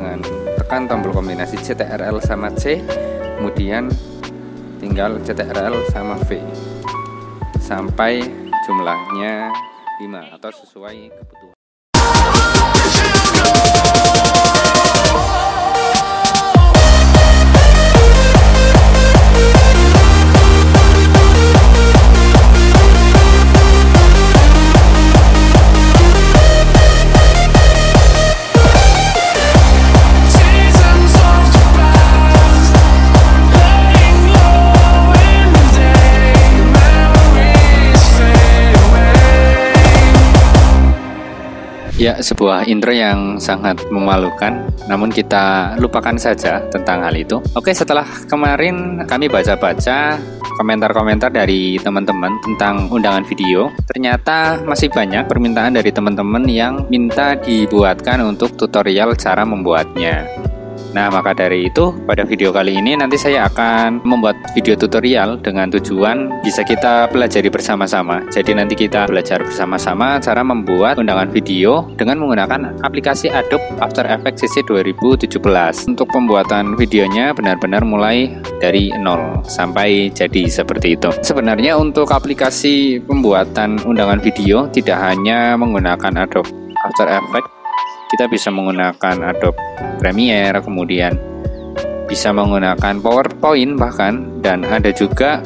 dengan tekan tombol kombinasi CTRL sama C, kemudian tinggal CTRL sama V sampai jumlahnya 5 atau sesuai kebutuhan. Ya, sebuah intro yang sangat memalukan, namun kita lupakan saja tentang hal itu. Oke, setelah kemarin kami baca-baca komentar-komentar dari teman-teman tentang undangan video, ternyata masih banyak permintaan dari teman-teman yang minta dibuatkan untuk tutorial cara membuatnya. Nah, maka dari itu pada video kali ini nanti saya akan membuat video tutorial dengan tujuan bisa kita pelajari bersama-sama. Jadi nanti kita belajar bersama-sama cara membuat undangan video dengan menggunakan aplikasi Adobe After Effects CC 2017. Untuk pembuatan videonya benar-benar mulai dari nol sampai jadi seperti itu. Sebenarnya untuk aplikasi pembuatan undangan video tidak hanya menggunakan Adobe After Effects, kita bisa menggunakan Adobe Premiere, kemudian bisa menggunakan PowerPoint bahkan, dan ada juga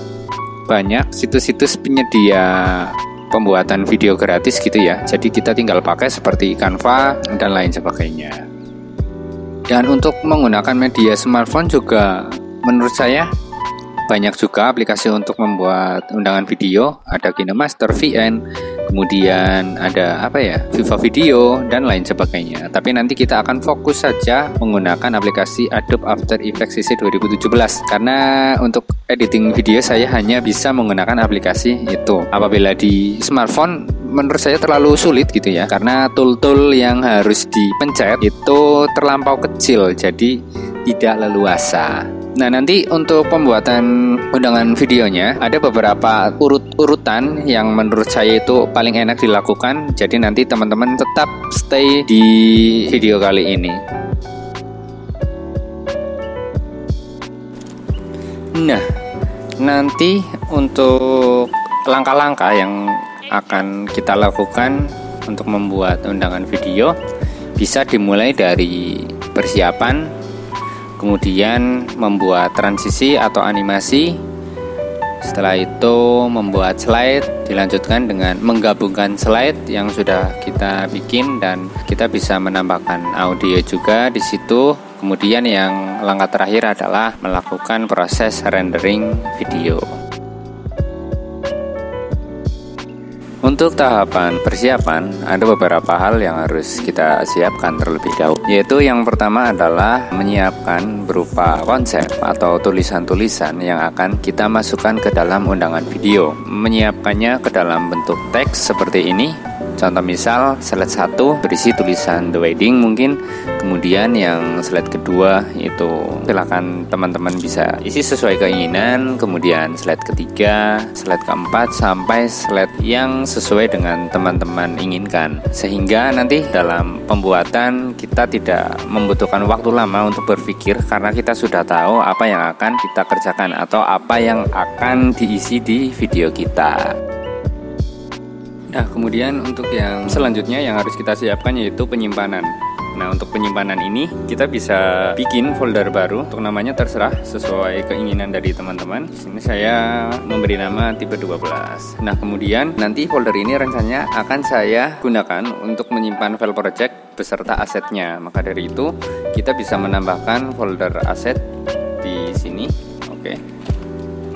banyak situs-situs penyedia pembuatan video gratis gitu ya. Jadi kita tinggal pakai seperti Canva dan lain sebagainya. Dan untuk menggunakan media smartphone juga menurut saya banyak juga aplikasi untuk membuat undangan video. Ada KineMaster, VN, kemudian ada Viva Video dan lain sebagainya. Tapi nanti kita akan fokus saja menggunakan aplikasi Adobe After Effects CC 2017 karena untuk editing video saya hanya bisa menggunakan aplikasi itu. Apabila di smartphone menurut saya terlalu sulit gitu ya, karena tool-tool yang harus dipencet itu terlampau kecil, jadi tidak leluasa. Nah, nanti untuk pembuatan undangan videonya ada beberapa urutan yang menurut saya itu paling enak dilakukan. Jadi nanti teman-teman tetap stay di video kali ini. Nah, nanti untuk langkah-langkah yang akan kita lakukan untuk membuat undangan video bisa dimulai dari persiapan, kemudian membuat transisi atau animasi. Setelah itu membuat slide, dilanjutkan dengan menggabungkan slide yang sudah kita bikin dan kita bisa menambahkan audio juga di situ. Kemudian yang langkah terakhir adalah melakukan proses rendering video. Untuk tahapan persiapan, ada beberapa hal yang harus kita siapkan terlebih dahulu. Yaitu yang pertama adalah menyiapkan berupa konsep atau tulisan-tulisan yang akan kita masukkan ke dalam undangan video. Menyiapkannya ke dalam bentuk teks seperti ini. Contoh misal slide 1 berisi tulisan The Wedding mungkin. Kemudian yang slide kedua itu silakan teman-teman bisa isi sesuai keinginan. Kemudian slide ketiga, slide keempat sampai slide yang sesuai dengan teman-teman inginkan. Sehingga nanti dalam pembuatan kita tidak membutuhkan waktu lama untuk berpikir karena kita sudah tahu apa yang akan kita kerjakan atau apa yang akan diisi di video kita. Nah, kemudian untuk yang selanjutnya yang harus kita siapkan yaitu penyimpanan. Nah, untuk penyimpanan ini kita bisa bikin folder baru, untuk namanya terserah sesuai keinginan dari teman-teman. Di sini saya memberi nama tipe 12. Nah, kemudian nanti folder ini rencananya akan saya gunakan untuk menyimpan file project beserta asetnya. Maka dari itu kita bisa menambahkan folder aset di sini. Oke.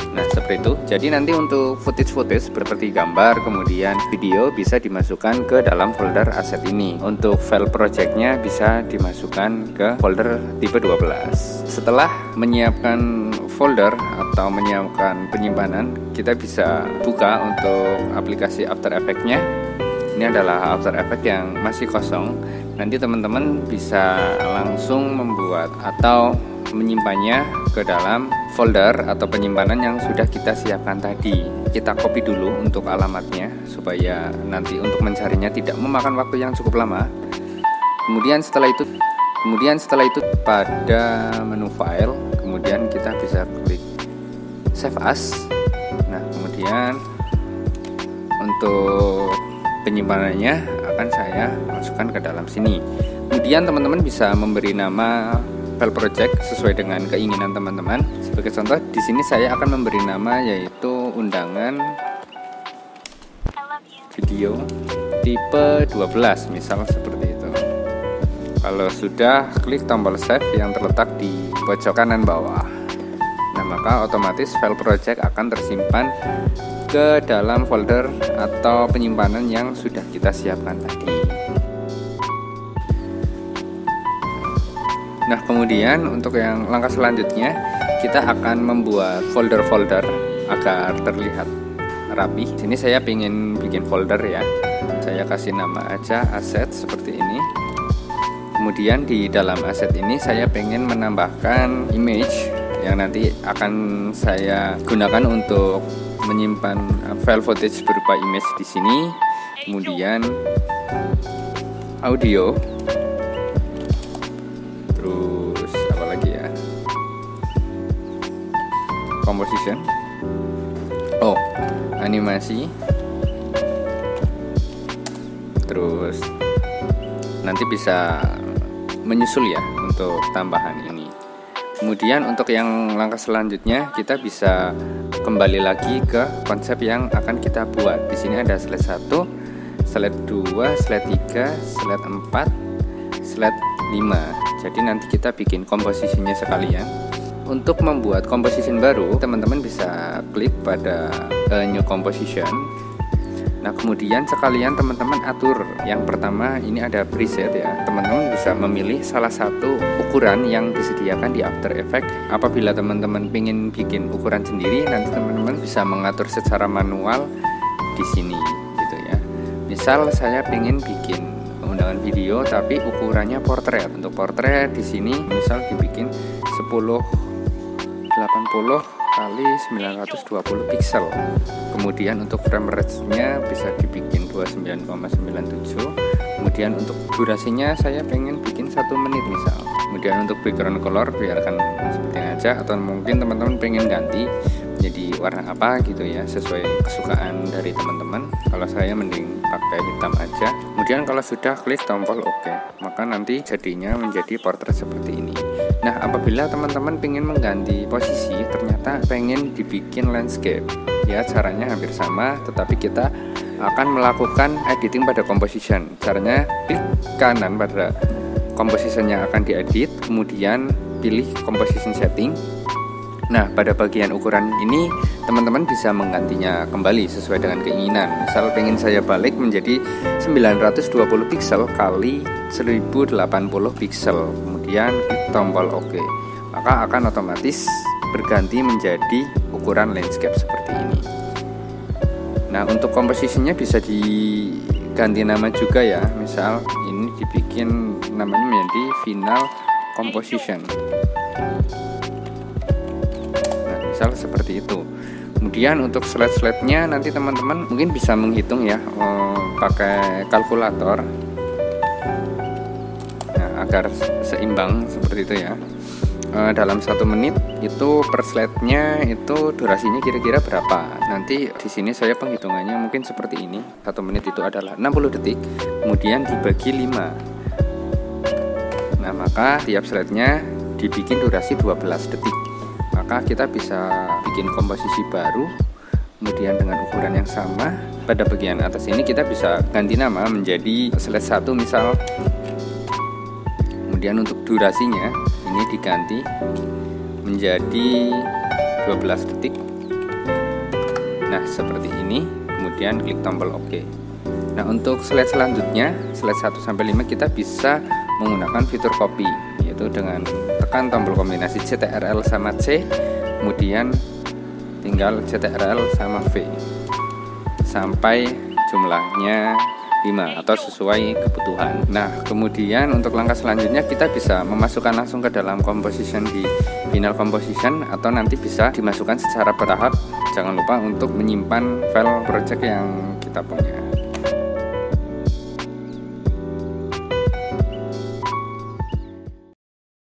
Nah, seperti itu. Jadi nanti untuk footage seperti gambar, kemudian video bisa dimasukkan ke dalam folder aset ini. Untuk file projectnya bisa dimasukkan ke folder tipe 12. Setelah menyiapkan folder atau menyiapkan penyimpanan, kita bisa buka untuk aplikasi After Effects-nya. Ini adalah After Effects yang masih kosong. Nanti teman-teman bisa langsung membuat atau menyimpannya ke dalam folder atau penyimpanan yang sudah kita siapkan tadi. Kita copy dulu untuk alamatnya supaya nanti untuk mencarinya tidak memakan waktu yang cukup lama. Kemudian setelah itu Kemudian setelah itu pada menu file, kemudian kita bisa klik save as. Nah, kemudian untuk penyimpanannya akan saya masukkan ke dalam sini. Kemudian teman-teman bisa memberi nama file project sesuai dengan keinginan teman-teman. Sebagai contoh, di sini saya akan memberi nama yaitu undangan video tipe 12, misal seperti itu. Kalau sudah, klik tombol save yang terletak di pojok kanan bawah. Nah, maka otomatis file project akan tersimpan ke dalam folder atau penyimpanan yang sudah kita siapkan tadi. Nah, kemudian untuk yang langkah selanjutnya, kita akan membuat folder-folder agar terlihat rapi. Sini saya ingin bikin folder ya. Saya kasih nama aja aset seperti ini. Kemudian di dalam aset ini saya pengen menambahkan image yang nanti akan saya gunakan untuk menyimpan file footage berupa image di sini. Kemudian audio, terus apa lagi ya, composition, animasi, terus nanti bisa menyusul ya untuk tambahan ini. Kemudian untuk yang langkah selanjutnya, kita bisa kembali lagi ke konsep yang akan kita buat. Di sini ada slide 1, slide 2, slide 3, slide 4, slide 5. Jadi nanti kita bikin komposisinya sekalian. Untuk membuat composition baru, teman-teman bisa klik pada new composition. Nah, kemudian sekalian teman-teman atur. Yang pertama ini ada preset ya. Teman-teman bisa memilih salah satu ukuran yang disediakan di After Effects. Apabila teman-teman ingin bikin ukuran sendiri, nanti teman-teman bisa mengatur secara manual di sini gitu ya. Misal saya ingin bikin undangan video tapi ukurannya portrait. Untuk portrait di sini misal dibikin 1080 kali 920 pixel. Kemudian untuk frame rate-nya bisa dibikin 29,97. Kemudian untuk durasinya saya pengen bikin 1 menit misal. Kemudian untuk background color biarkan seperti ini aja, atau mungkin teman-teman pengen ganti jadi warna apa gitu ya, sesuai kesukaan dari teman-teman. Kalau saya mending pakai hitam aja. Kemudian kalau sudah, klik tombol OK, maka nanti jadinya menjadi portrait seperti ini. Nah, apabila teman-teman pengen mengganti posisi, ternyata pengen dibikin landscape ya, caranya hampir sama, tetapi kita akan melakukan editing pada composition. Caranya klik kanan pada composition yang akan diedit, kemudian pilih composition setting. Nah, pada bagian ukuran ini teman-teman bisa menggantinya kembali sesuai dengan keinginan. Misal pengen saya balik menjadi 920 pixel kali 1080 pixel. Kemudian klik tombol OK, maka akan otomatis berganti menjadi ukuran landscape seperti ini. Nah, untuk compositionnya bisa diganti nama juga ya. Misal ini dibikin namanya menjadi final composition. Nah, misal seperti itu. Kemudian untuk slide-slide-nya nanti teman-teman mungkin bisa menghitung ya, pakai kalkulator. Nah, agar seimbang seperti itu ya. Dalam 1 menit itu per slide-nya itu durasinya kira-kira berapa. Nanti di sini saya penghitungannya mungkin seperti ini. 1 menit itu adalah 60 detik, kemudian dibagi 5. Nah, maka tiap slide-nya dibikin durasi 12 detik. Maka kita bisa bikin komposisi baru, kemudian dengan ukuran yang sama. Pada bagian atas ini kita bisa ganti nama menjadi slide 1 misal. Kemudian untuk durasinya ini diganti menjadi 12 detik. Nah, seperti ini. Kemudian klik tombol OK. Nah, untuk slide selanjutnya, slide 1 sampai 5 kita bisa menggunakan fitur copy, yaitu dengan tekan tombol kombinasi CTRL sama C, kemudian tinggal CTRL sama V sampai jumlahnya 5 atau sesuai kebutuhan. Nah, kemudian untuk langkah selanjutnya kita bisa memasukkan langsung ke dalam composition di final composition, atau nanti bisa dimasukkan secara bertahap. Jangan lupa untuk menyimpan file project yang kita punya.